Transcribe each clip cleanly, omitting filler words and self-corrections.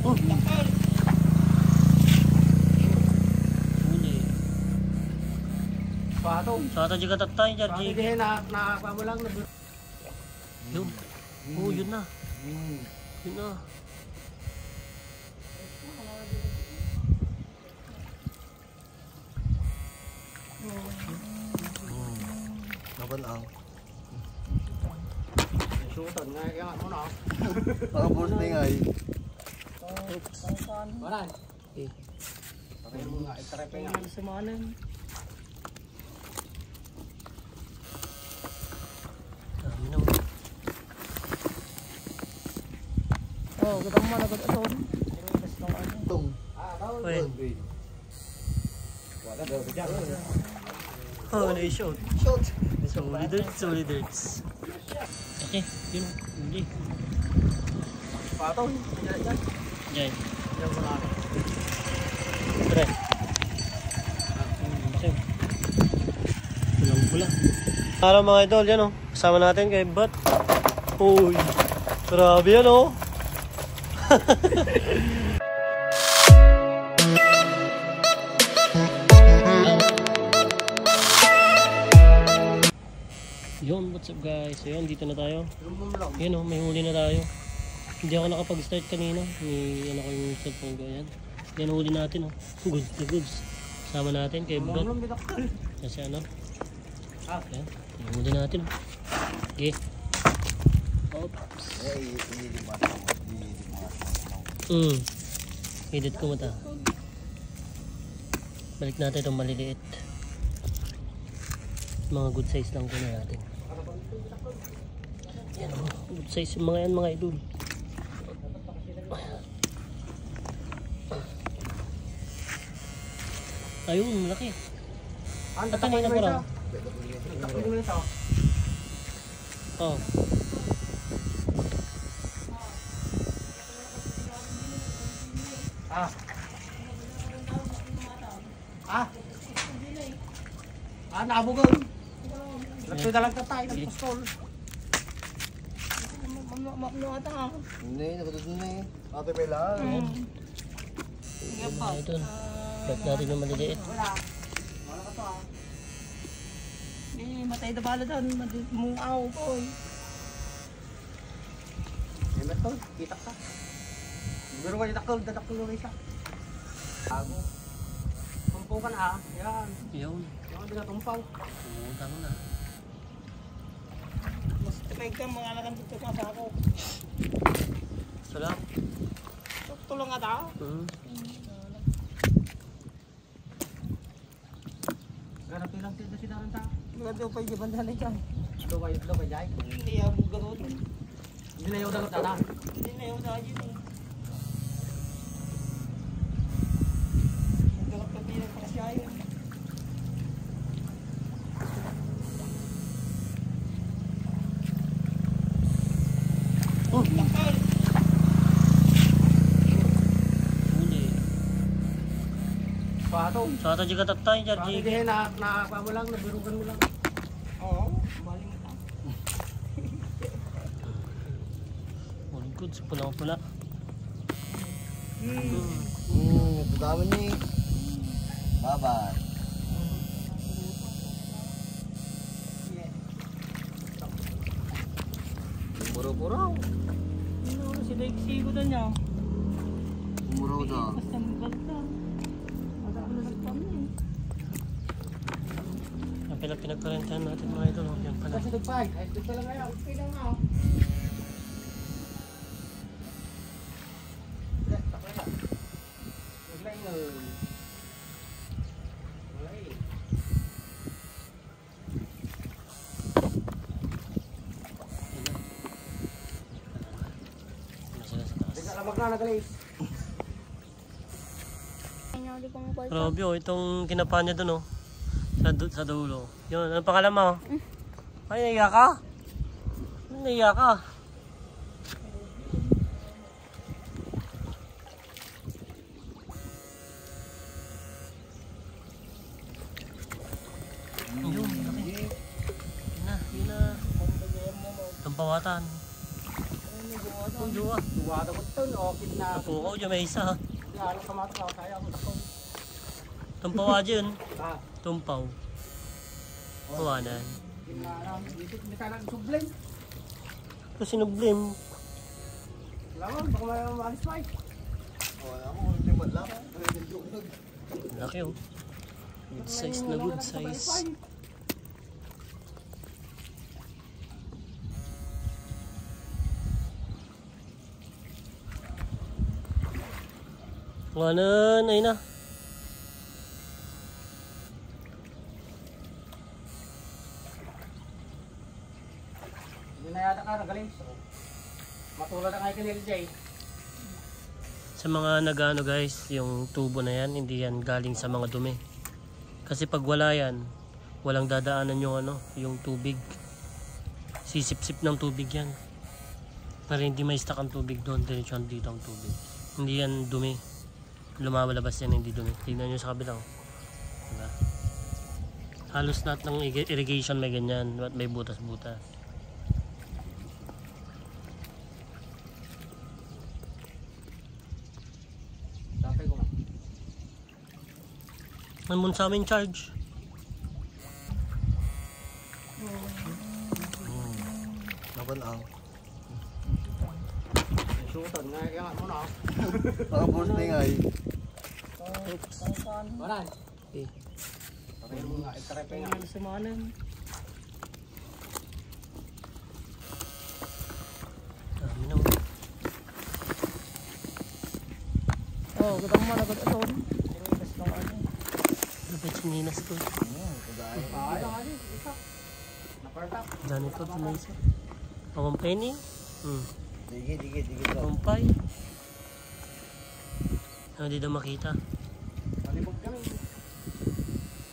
Oh, lakay. Huli. Suato juga tatay, Jarji. Hindi na mo lang na. Yun. Oh, yun na. Yun na. Laban ang. Sutan nga yan mo na. Ang boss ni ngay. Oops. Wala. Okay. Pakay mo nga i-trap nga. Samanan. Dami na. Oh, kita mo na ito. Tung. Wait. Wala daw sa dyan. Oh, na-shot. Shot. Solid darts. Okay, yun. Hindi. Pato. Diyan. Yan mo na. Pre. Pulang-pula. Araw mga idol, yan o. Kasama natin kay Bat. Uy. Grabe yan o. Yun, what's up guys? So yun, dito na tayo. Yan o, may huli na tayo. Hindi ako nakapag-start kanina. May ano ko yung cellphone ko. Yan. Yan huli natin o. Goods na goods. Sama natin kay Brad. Kasi ano? Yan. Yan huli natin o. Okay. Oops. Edit ko mata. Balik natin itong maliliit. Mga good size lang kuna natin. Yan o. Good size yung mga yan mga idol. Ayun, laki. Tatangay na ko lang. Oh. Nabugaw. Nagsudalang ka tayo ng pastol. Mamno ata. Hindi, nakatulog na eh. Ate pa lang. Yan mga idol. Balik natin yung maliliit. Wala ka to matay na bala doon. Mungaw ko eh. Yan to, kita ka. Siguro ka nitakol, datakol na isa. Ako. Tumpaw ka na yan. Yun. Yan ang pinatumpaw. Pumutang na. Mas tipay ka mga anak dito ka sa ako. Salam. Tulong nga tao. Ganap lang sila si Daran ta. Maganda pa yung banda na dyan. Lo ba jay? Hindi ako gano'n. Hindi na yung dagat na. Hindi na yung dagat yun. Dagat pa bilang para siya yun. Oh, lakay! Huli. Pato. Suato juga tatay, Jarji. Hindi na mo lang, nabirugan mo lang. Oo, baling ito. All goods, pulang-pula. Bukaman niya eh. Bye-bye. Puro-puro. Ano, si Lexi ko doon niya. Umuraw daw. Basta maganda. Maganda na nagpamay. Ang pinagkarentahan natin mga idol. Yan pala. Kasi nagpay. Ay, dito lang ngayon. Okay lang nga. Grabe oh, itong kinapa niya dun oh. Sa dulo. Yun, ano pangalan mo? Ay, naiya ka? Naiya ka? Yun, laki. Yun na. Tampawatan. Oh, jowa. Buwada ko ito, okay na. Napukaw dyan, may isa ha. Hindi, alam ka mga tao, kaya ako tako. Tumpaw dyan. Ah, Tumpaw. Kawanan. kinaram. Hindi ka lang sublim. Ito sinublim. Laman, baka may umalis pa eh. Wala mo, kung timad lang. Laki oh. Good size na good size. Kawanan, ayun na. Hindi na yata ka, nagaling. Matulad ang kay LJ. Sa mga nagano guys, yung tubo na yan, hindi yan galing sa mga dumi. Kasi pag wala yan, walang dadaanan yung ano, yung tubig. Sisip-sip ng tubig yan. Para hindi may stuck ang tubig doon, diretso dito ang tubig. Hindi yan dumi. Lumalabas yan, hindi dumi. Tignan nyo sa kabila. Diba? Halos lahat ng irrigation may ganyan, may butas-butas. Tapay ko nga. Namun sa amin charge. Laban ang. Sutan, nga mo na. Naka-burst na nga eh. Maran. Okay. Tapay mo nga, itarepay nga. Sumanan. Dami na. Oh, katang mo na ko ito. Dapat sininas to. Ay, ay, isa. Napartak. Dami to, may isa. Pawang penny. Digit. Kumpay. Hindi daw makita. Malibog kami.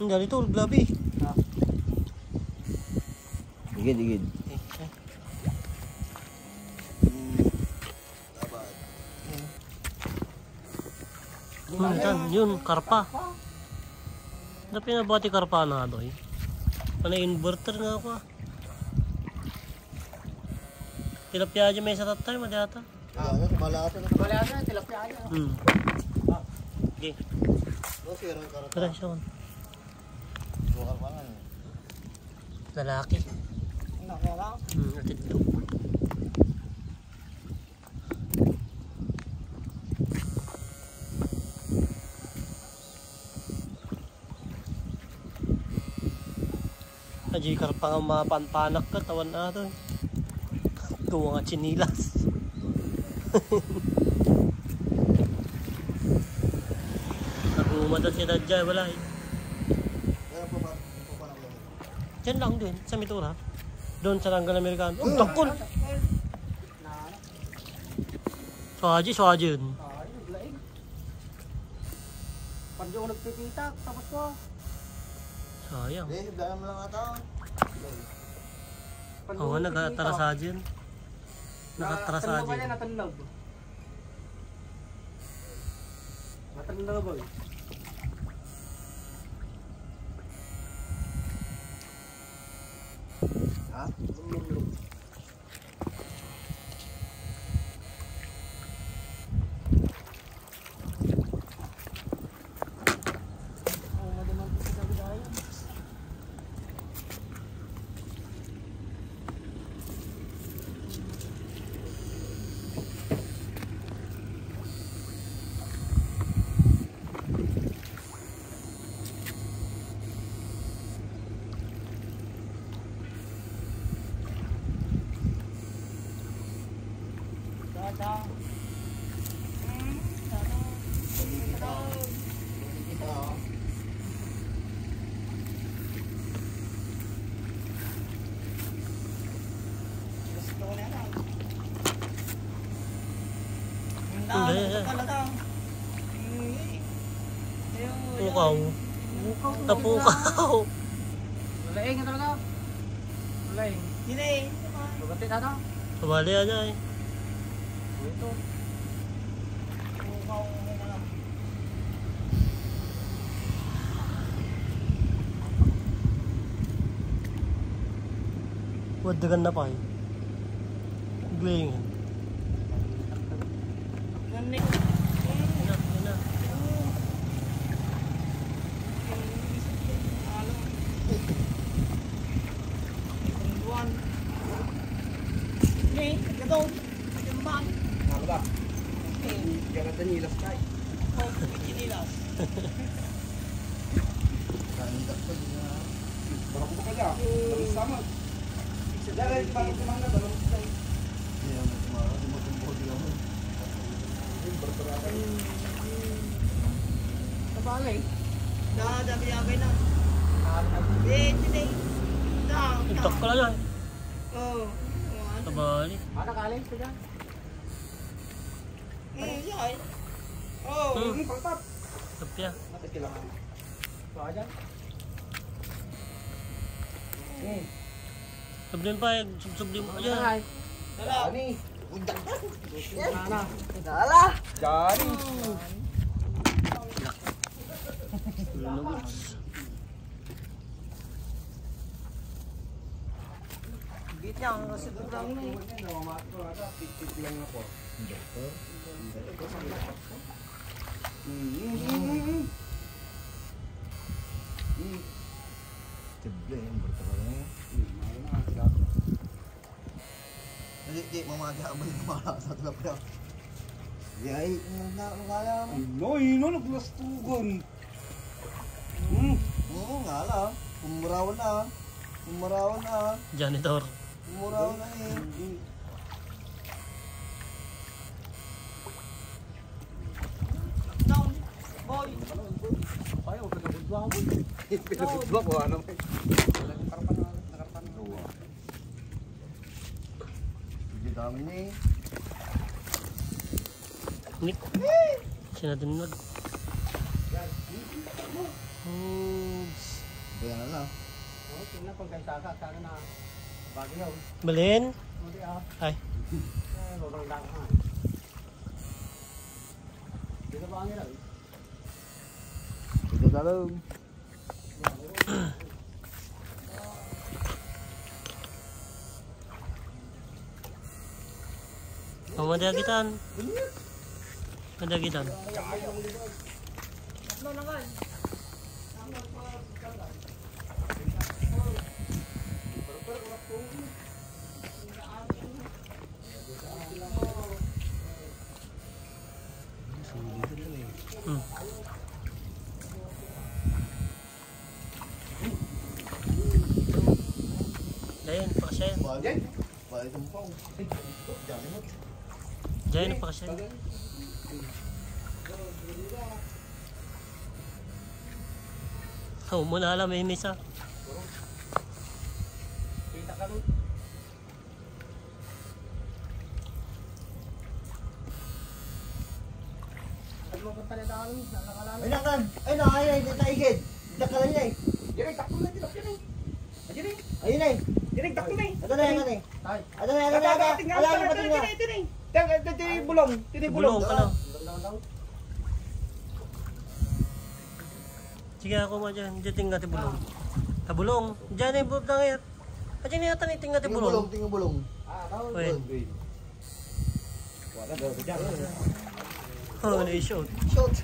Ang dali to, glabi. Digit. Okay. Yun, karpa. Ano pinabati karpa na doy? Ano inverter nga ako ah. Tilapia aja may sa tatay, madata. Ano, malasa na. Wala na, tilapia na. Okay. No, sira ng karata. Tara siya. Bukal pa nga eh. Lalaki. Nakala. Atid to. Ajikar pa nga mapanpanak ka, tawan na ito. Gawa nga chinilas. Nag-uumada si Dadjay, wala eh. Kaya pa lang yun. Diyan lang din, sa Mitura. Doon sa Langgal Amerikano. Oh, takol! Swaji yun. Ay, naglaing. Pag yung nagpipitak, tapos ko. Sayang. Hindi, dala mo lang ata. Oo, nag-atrasa dyan. Nakatrasa Natanlaw ba dyan. yan? Natanlaw. Natanlaw ba? Ha? Pukaw. Napukaw. Nalaing nga talaga. Nalaing. Hindi. Lugatin na ito. Tumali aja eh. Ito. Wadagan na pa eh. Glaying. Yun na. Ano ba? Kaya natin nilas tayo. Kandak pa din na. Baka ko pa niya. Sama. Dahil parang kumanda, balong tayo. Hindi naman tumara. Hindi mo tumbo. Hindi naman. Sabali. Dami-dami na. Tiktok ko lang yan. Oh. Tabali. Ano kaling ko dyan? Yay. Oh. Pagtap. Tapya. Mati kailangan. Baka dyan. Sablin pa, sublim mo. Ayan. Dani. Dala. Dala! Dani. Git niya ang kasi lang na. Tik lang ako. Tible yung bertalang niya. Hindi, mamagabay na mga sa tulap niya. Yay, kaya mo. Ino, naglastugon. Oo nga lang. Umurawan na. Umurawan na. Janitor. Umurawan na eh. Down. Boy. Ayaw, pinagudwa mo. Pinagudwa ko, ano mo. Nakarapan. Hindi dami niya eh. Nick. Sinadunod. Oops. Kaya na lang. Tingnan pag kayo saka, sana na bagyaw. Balin. Hindi Ay. Sobrang daka. Dito ba ang ilaw? Ito dalawang. Madagitan. Madagitan. Dayan, pakasyan. Balik. Balik ang pang. Diyan mo. Dayan, pakasyan. Oh, muna alam, may misa. Kita ka nun. Ano mo punta na daan? Nakakalala. Ay nakan. Ay na, ay taigid. Dakalan niya eh. Diray, takto na dito. Diray. Ayun eh. Diray, takto na. Ito na yan eh. Tay. Ito na yan. Alam mo ba tingnan? Tinig bulong. Tinig bulong. Bulong ka lang. Daw. Sige ako mo dyan. Diyan tingnan ti bulong. Bulong. Diyan ay bulong ngayat. Diyan ay atan tingnan ti bulong. Tingnan bulong. Daw. Wait. Wala daw diyan. Oh, na-shoot. Shot.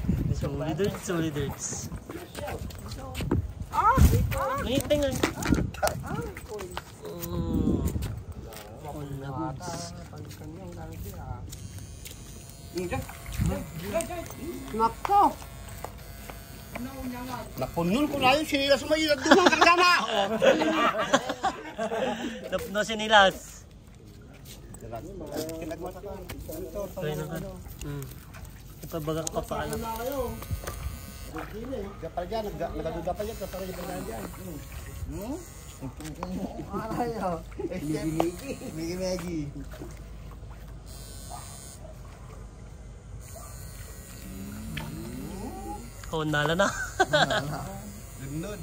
Solidards. May tingnan. All na goods. Nako. Napunol ko na yun, sinilas mo yung dumang kargana. Napno sinilas. Kaya na ka. Ipabagak ka pa alam. Gapal dyan, nagaduda pa dyan, kapag dyan. Ano yun? Migi-migi. Oh, nala na. Lunod.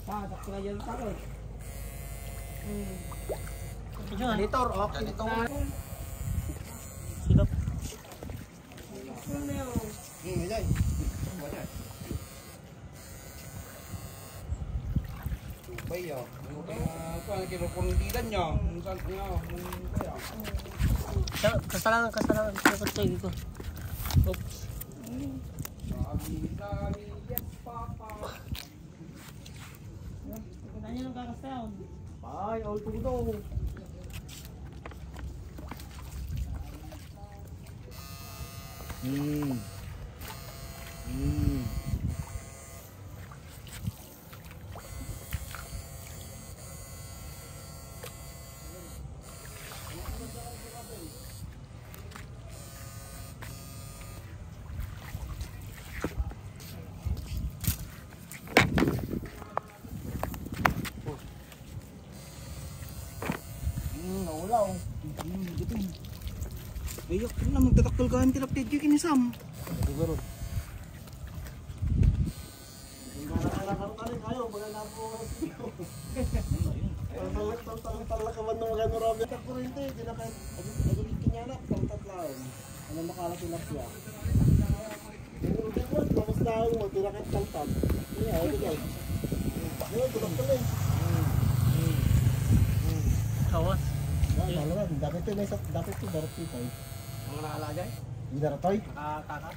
Takto na dyan sa akin. Diyan. Janitor, oh. Silap. Ayan. Bayo. ang kinukuntilan niya. Kung saan niya. Kaya. Kasalangan. Pinakatagay ko. Oops. Sabi, yes, papa. Kaya niya nang kakasound. Ay, all to go. Nawala oh. Ayak na, magtatakal ka ang tilapid yung kinisam. Siguro. Talakaman ng mga nurabi at kurente, hindi na kahit agulin kinyanak, taltatlaon. Ano makalat yung lapya? Hindi ko, tapos na ako, magtirakat taltat. Hindi, ayaw ko guys. Ayun, tulak ka lang. Kawas. Dapat ito, darap ito. Mga nakalagay? Hindi darap ito? Nakatakat?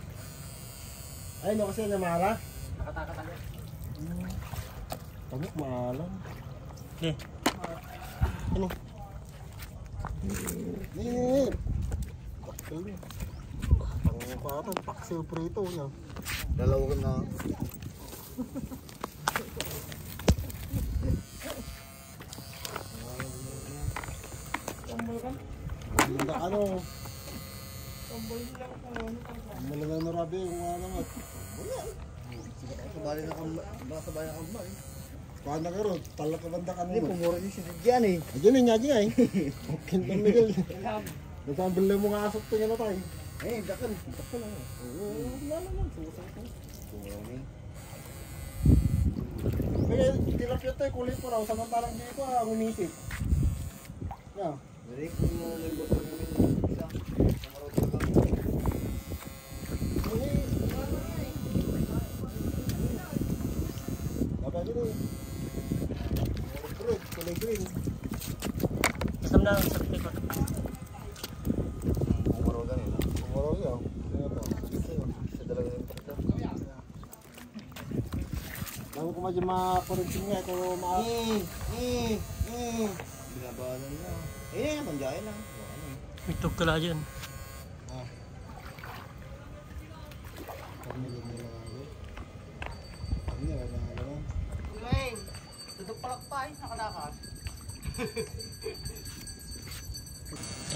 Ay, no kasi namara. Nakatakat tayo. Tagok maalam. Okay. Ano? Nih. Ang parang paksiw prito niya. Dalawa na. Hindi ano. Malagang narabi kung ano naman. Sabali na kang sabay na kang bay. Paano ka ron? Pala ka banda ka naman. Pumuro yung sinidyan eh. Ayun eh, nyagi nga eh. Okay na Miguel. Nasambil mo nga asok ito niya na tayo. Eh, dakan. Dakan lang. Oo, wala naman. Susang ko. Kumami. Kaya tilapia tayo kulay po raw. Samantalang dito umisip. Yeah. Dari kung nagbot namin isa. Kamarot lang. Dapat dito eh. Kulay green. Isam na sa likod. Umaro ganun. Umaro yun. Sa dalaga ng takta. Bago ko medyo makurensin nga ito binabalan niya. Eh, manjayan lang. Itog ka lang dyan. Ngayon, tutok palakpay, nakalakas.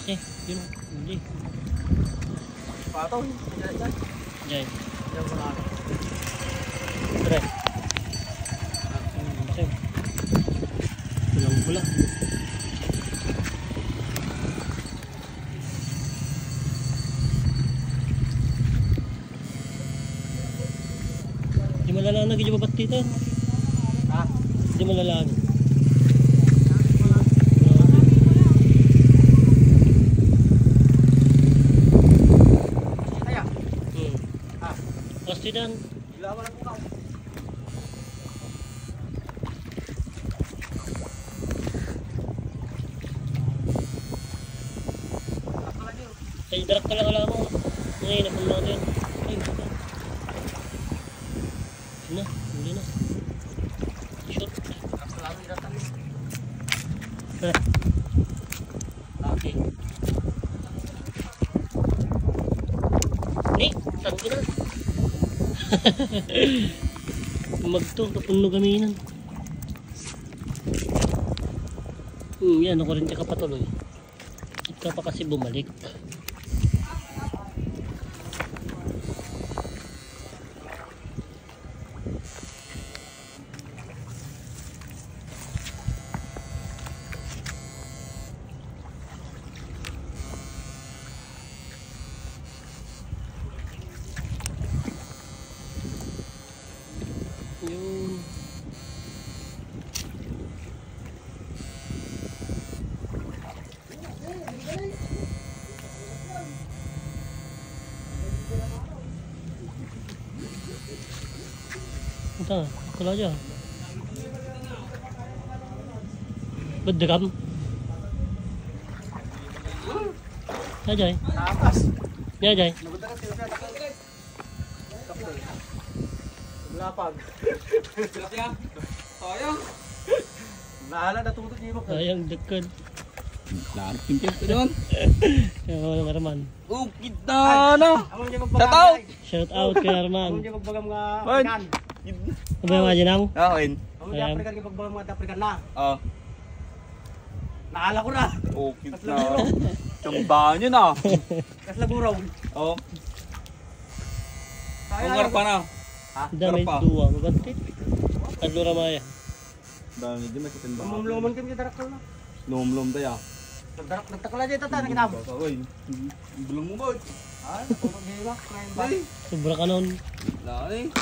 Okay, yun. Hindi. Pato, dyan. Diyan. Diyan ko na. Tara. Okay. Pulang-pula. Di malalanag yung babat dito. Ha? Di malalanag. Kaya, Pastidan. ilawan ang bukaw. Ay, darak ka lang alam mo. Ngayon, napun natin. Ay, basta. Na, huli na. Shot. Okay. Ni, tangki na. Magto, kapuno gaminan. Yan, ako rin ka patuloy. Ika pa kasi bumalik. Yun. Ito, kala aja. Badagam. Ajay. Tapas. Ajay. Lapag. Sayang. Nahala natutot niyo mo. Sayang dekad. Lahat-tingkip ko doon. Yung Arman. Kita na. Amon niya Shout out. Shout out kay Amon Arman. niya magbagam nga Hoy. African. Ano ba yung mga ginang? Akin. Amon niya Ayan. African magbagam nga African na. Ah. Nahala ko na. Okay na. Tsambahan yun ah. Kasla buraw. Oh. Kaya Ang pa na. Dami Karpa. duwa. Mabantit. Kadlo ramaya. Dami din may katindahan. Lumuluman kami darak ko na. Lum-lum tayo. Nagtakala dito ta nakinam. Uy. Bulong mo ba? Ah, tulog di ba? Ngayon ba? Ay. Sobra ka nun. Wala eh.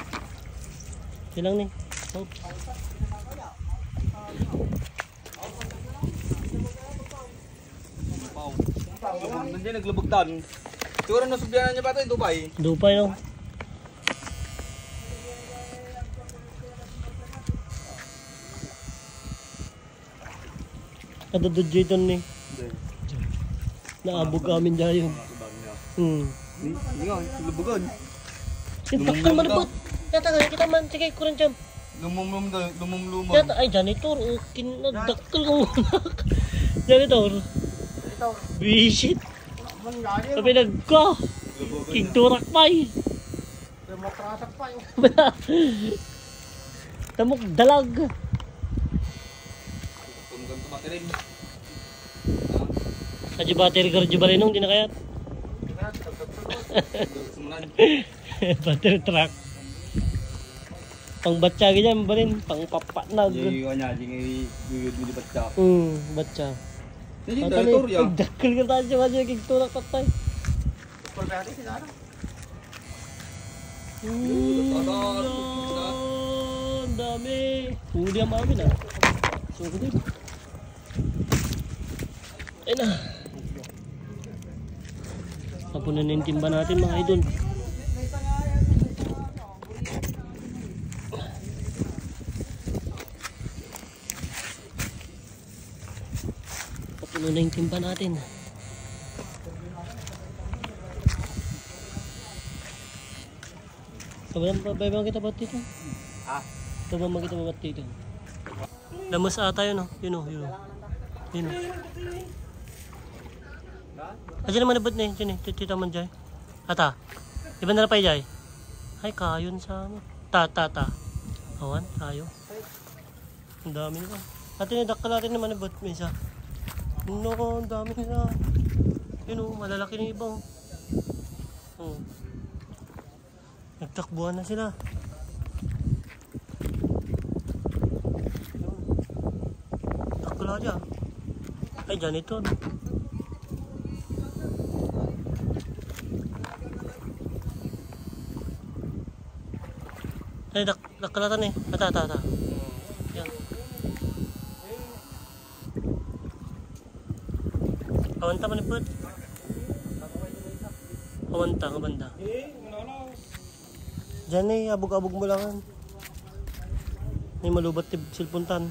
Silang ni. Oh. Pau. Nandiyan naglubugtan. Siguro nasubyanan niya ba ito? Dubai. Dupay no. Kadudod dito ni. Hindi. Naabog amin dyan yun. Hindi nga, lubugan. Sintakal man po. Yata nga, kita man. Sige, kurang jam. Lumum-luman. Yata, ay, janitor. Okay na, dakal ko muna. Janitor. Ito. Visit. Mangyari. Sabi nagka. Kigturak pa eh. Matrasak pa yung. Tamok dalag. Tunggang tumatirin. Kadyo battery karjo ba rin nung di na kayat? Sumulan. Battery truck. Pang batsyagi dyan ba rin? Pang papanag. Jadi ko niya, di di batsa. Batsa. Jadi direktor ya. Dakal ka tayo siya kadyo kigturak patay. Pagkati sila ano? Ang dami. Huli ang mamin ah. So, good. Ayun na. Tapunan na yung timba natin mga idol. Tapunan na yung timba natin. Babang kita ba't dito? Ah. Babang kita ba't dito? Lamas ata yun o. Yun o. Yun o. Yun o. Ayan naman nabot na yun. Tita man dyan. Ata. Iba na na pa dyan. Ay kayon sa ano. Ta. Awan. Kayo. Ang dami nila. Atin nadakal natin naman nabot. Misa. No, ang dami nila. Yun o. Malalaki ng iba o. Oo. Nagtakbuhan na sila. Takla dyan. Ay, dyan ito. Ay, nakalatan eh. Ata. Yan. Awanta man ipod. Awanta, kabanda. Diyan eh, abog-abog mo lang. May malubat tib silpuntan.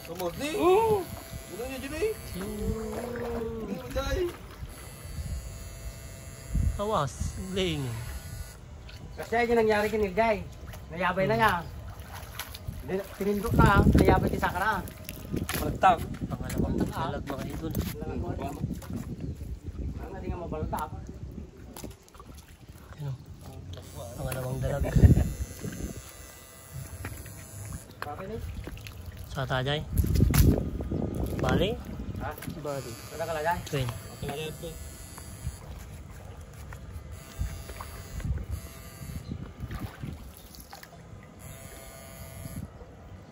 Kamu ni? Oh. Udah niya dyan eh. Awas, laying. Kasi yung nangyari kay Nilgay. Nayabay na niya. Tinindok na, nayabay ti Saka na. Magtag. Pangalawang dalag mga idol. Ang hindi nga mabalutap. Ano? Pangalawang dalag. Bakit eh? Sa tajay. Bali? Ha? Bali. Wala ka lagay? Twin.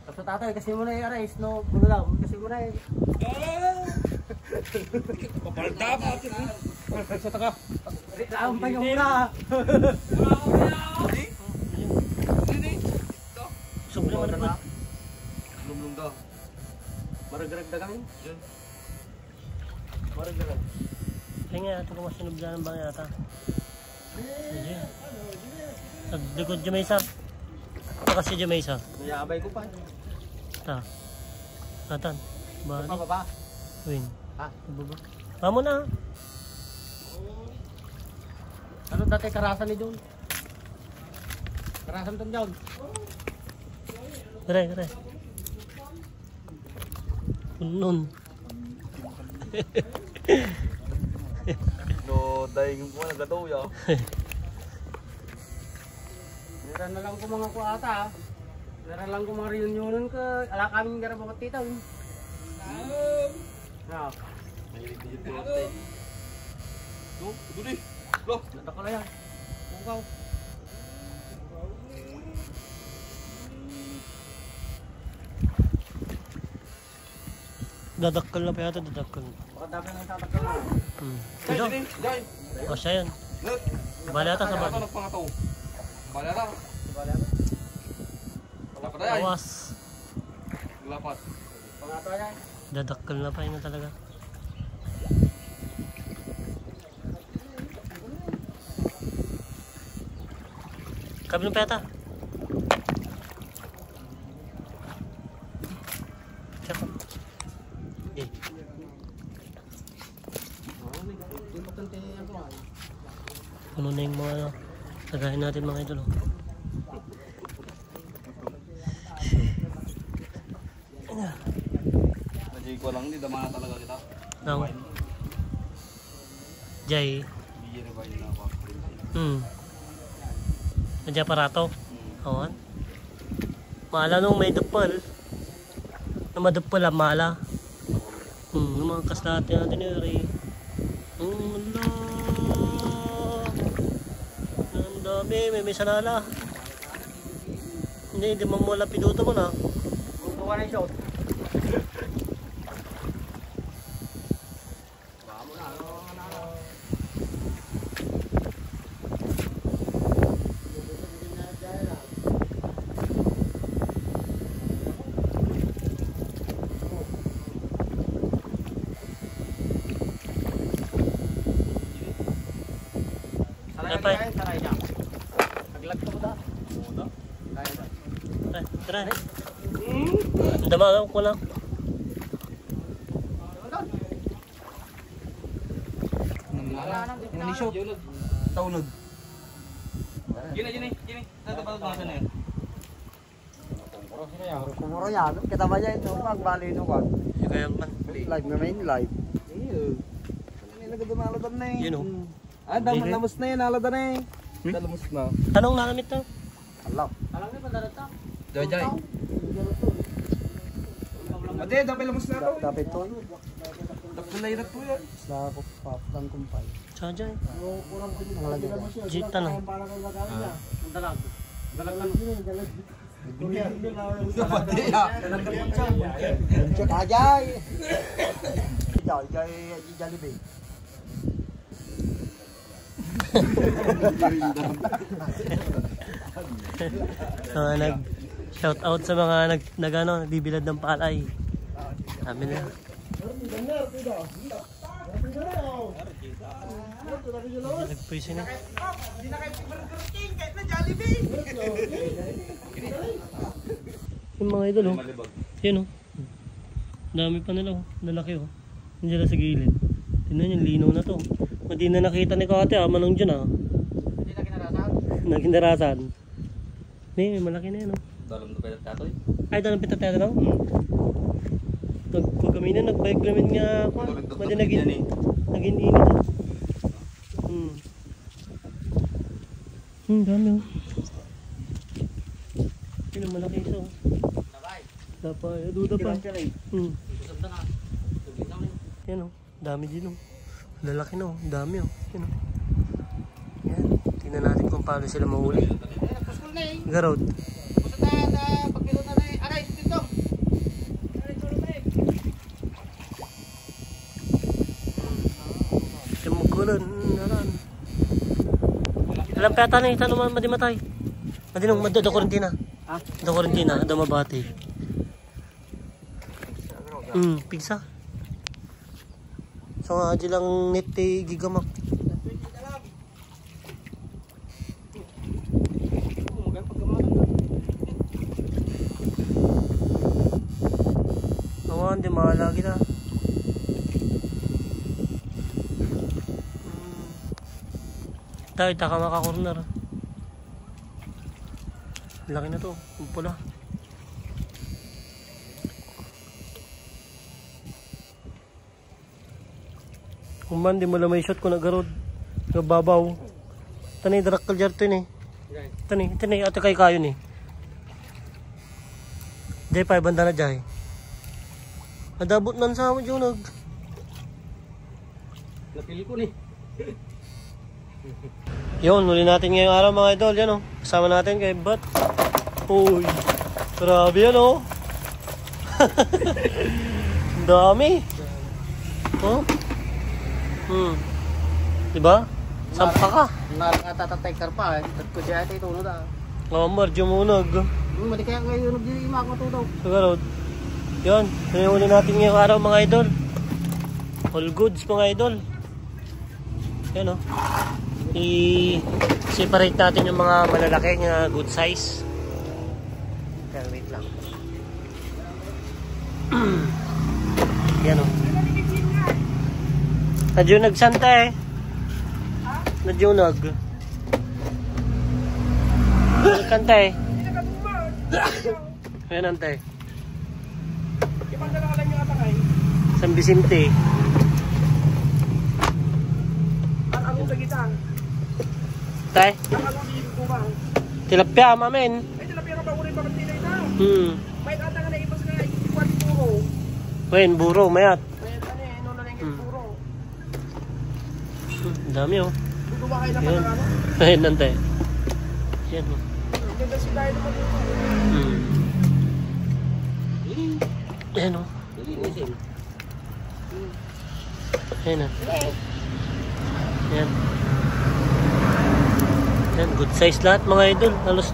Tapos tatay, kasi mo na yung aray, snow, bulo daw, kasi mo na yung... Papalda pa. Sa taka. Saan pa yung mura? Sobrang ano po. Lumlum daw. Maragrag na kami. Diyan. Maragrag. Kaya nga, ito kung masinubdanan ba yata? Sige. At likod Jamesa. Saka si Jamesa. Mayabay ko pa. Ta. Atan. Bali. Baba. Win. Ha? Baba. Vamo na. Ano dati karasan ni John? Karasan tong John. Kare. Unon. No, dahil ko nagataw ya. Meron na lang ko mga kuata. Meron lang ko mga reunionan ka. Ala kaming gara bakat tita. Na. No, duli. Lo, Nadako na yan. Pukaw. Dadakkel na pa yata, dadakkel. Baka dami nang tatakal na. Ito. Jai. O siya yan. Net. Bali ata sa bali. Nagpangataw. Bala na. Dapat ay. Awas. Lapat. Pangato yan. Dadakkel na pa yun talaga. Kabilang pa yata. Check. Eh. Importante yan ko. Ano na yung mga tagahin natin mga idol. Najay ko lang, di damana talaga kita. Nang Jay. Bigyan na ba yun na ako? Nandiyan parato. Awan. Maala nung may dupal. Na madupal ang mala. Yung mga kaslate natin yun rin. Ala. Ang dami. May sanala. Hindi mo mula pinuto mo na. Buto ka na yung shot. Saray siya. Naglag ko ba? Tara. Damagan ko lang. Nang shoot. Taunod. Gini. Natabalog na siya na yun. Kumuro yan. Kita ba yan? Magbali nung wag. Yung kaya man. Live na main live. Iyo. Ano yung nagdumaladan na eh. Yun o. Ah, lamos na yun. Aladan na eh. Dalamos na. Tanong nakamit to. Alam. Alam niyo ba darata? Jai. Ate, dapat lamos na to. Dapat to. Dapat na irat po yan. Sa ako papang kumpay. Sadya eh. Ang lagi ba? Jit tanong. Ang dalag. Dalag lang. Pati ya. Check ajay. Jai Jollibee. So, shout out sa mga nagbibilad ng palay. Sabi na. Nagpwiso na. Yung mga idol oh. Yan oh. Dami pa nila oh. Lalaki oh. Nandiyan na sa gilid. Tingnan yung linaw na to. Hindi na nakita ni Kate ah. Manong dyan ah. Hindi na kinarasan. Nagkinarasan. May malaki na yan oh. Dalam na kayo tatoy. Ay, dalang pitatero no? Pag kami na nagbike namin nga ako. Madi naging init oh. Dami oh. Yun malaki isa oh. Tapay, duda pa. Yan oh, dami din oh. Lalaki na oh, dami oh. Yan oh. Yan, tingnan natin kung paano sila mahuli. Garod. Tumugulan, naran. Alam peta na ito naman madimatay. Madinong madado Corentina. Ha? Do Corentina, do mabati. Pigsa. So nga di lang net gigamak. Mandi, mahala kita. Tayo, taka maka-corner. Laki na to, ang pula. Kung man, di mo lang may shot ko nagarod. Nababaw. Tanay, darak kaljar to yun eh. Tanay, ate kay kayo ni. Jay, 5 banda na Jay. Adabot nan sa mo dyan nag. Napili ko ni. Yun, muli natin ngayong araw mga idol. Yan o, kasama natin kay Bat. Uy, grabe yan o. Ang dami. Oh. Diba? Sampa ka. Nakatatatay karpa eh. At ko siya ito tunod ah. Ngamar, jumunog. Mali kaya ngayon yung imak matudaw. Sagarod. Yun, muli natin ngayong araw mga idol. All goods mga idol. Yan o. I-separate natin yung mga malalaki na good size. Kaya wait lang. Yan o. Nadyunag santa eh. Nadyunag. Kanta eh. Ayan ante. San Vicente. Anong sagitan? Tay? Anong ibang? Tilapia mamen. Ay tilapia ka ba ulit bakit tinay na? May ata ka na ibas nga ikwat puro. Wen buro mayat. May ano eh no na lang puro. Dami oh. Duduwa kayo naman ng ano? Ayan nante. Yan oh. Ganda si tayo naman dito. Ayan oh. Ayan oh. Ayan. Ayan, good size lahat mga idol. Halos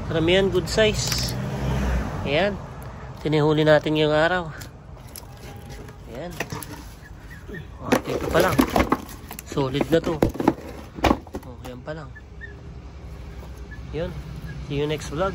karamihan good size. Ayan. Tinihuli natin yung araw. Ayan. Okay, ito pa lang. Solid na to. Okay, yan pa lang. Yun. See you next vlog.